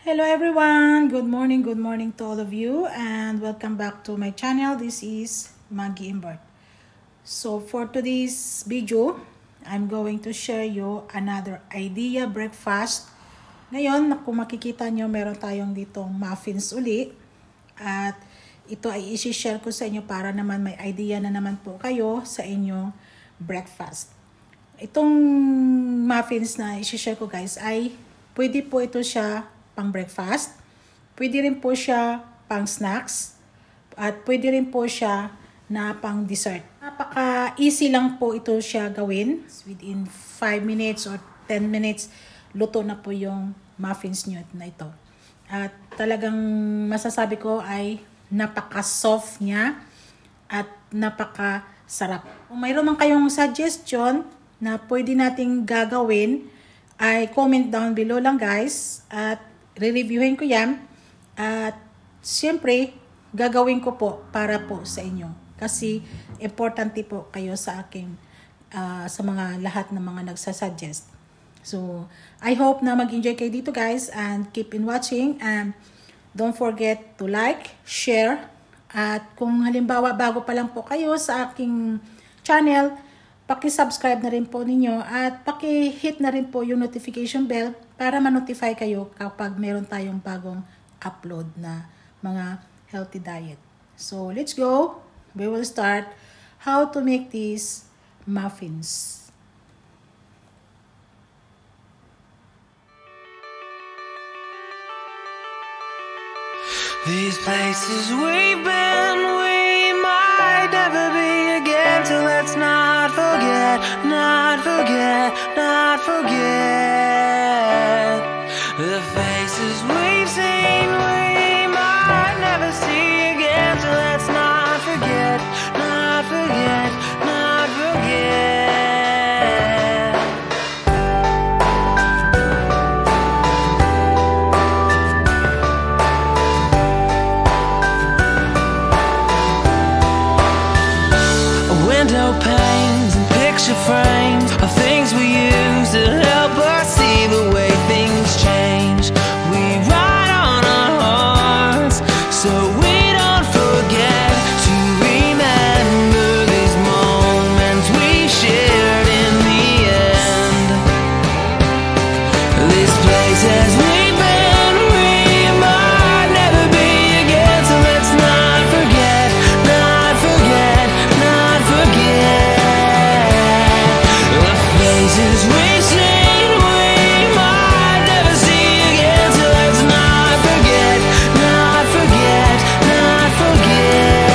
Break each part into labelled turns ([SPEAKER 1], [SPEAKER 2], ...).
[SPEAKER 1] Hello everyone! Good morning to all of you and welcome back to my channel. This is MAGGIE IMBERT. So for today's video, I'm going to share you another idea breakfast. Ngayon, kung makikita nyo, meron tayong ditong muffins uli. At ito ay isi-share ko sa inyo para naman may idea na naman po kayo sa inyong breakfast. Itong muffins na isi-share ko guys ay pwede po ito siya pang breakfast, pwede rin po siya pang snacks, at pwede rin po siya na pang dessert. Napaka-easy lang po ito siya gawin. Within 5 minutes or 10 minutes, luto na po yung muffins nyo na ito. At talagang masasabi ko ay napaka-soft niya at napaka-sarap. Kung mayroon man kayong suggestion na pwede nating gagawin, ay comment down below lang guys. At re-reviewin ko yan. At siyempre, gagawin ko po para po sa inyo. Kasi importante po kayo sa aking, sa mga lahat ng mga nagsasuggest. So, I hope na mag-enjoy kayo dito guys. And keep in watching. And don't forget to like, share. At kung halimbawa bago pa lang po kayo sa aking channel, paki-subscribe na rin po ninyo at paki-hit na rin po yung notification bell para ma-notify kayo kapag meron tayong bagong upload na mga healthy diet. So, let's go. We will start how to make these muffins.
[SPEAKER 2] These places we've been, we might never be again, so let's not forget, not forget, not forget. The faces we've seen, we might never see again, so let's not forget, not forget, not forget. Window panes and picture frames are things we use to help us see the way things change. We write on our hearts so we don't forget to remember these moments we shared in the end. These places we've been, we might never be again, so let's not forget, not forget, not forget. The faces we've seen, we might never see again, so let's not forget, not forget, not forget.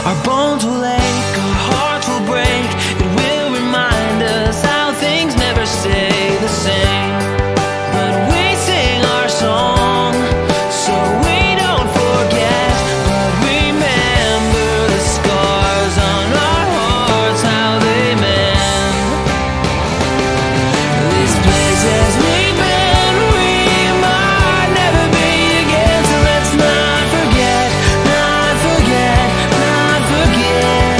[SPEAKER 2] Our bones will ache, our hearts will break. It will remind us how things never stay the same. But we sing our song so we don't forget, but remember the scars on our hearts, how they mend. These places we've been, we might never be again, so let's not forget, not forget, not forget.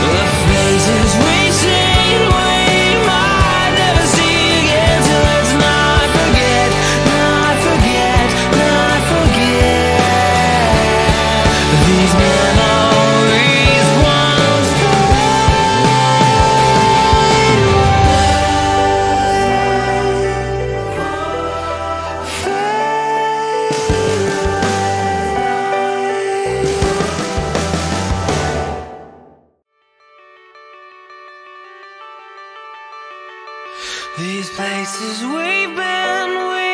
[SPEAKER 2] The faces we've seen, we might never see again, so let's not forget, not forget, not forget. These memories once These places we've been, we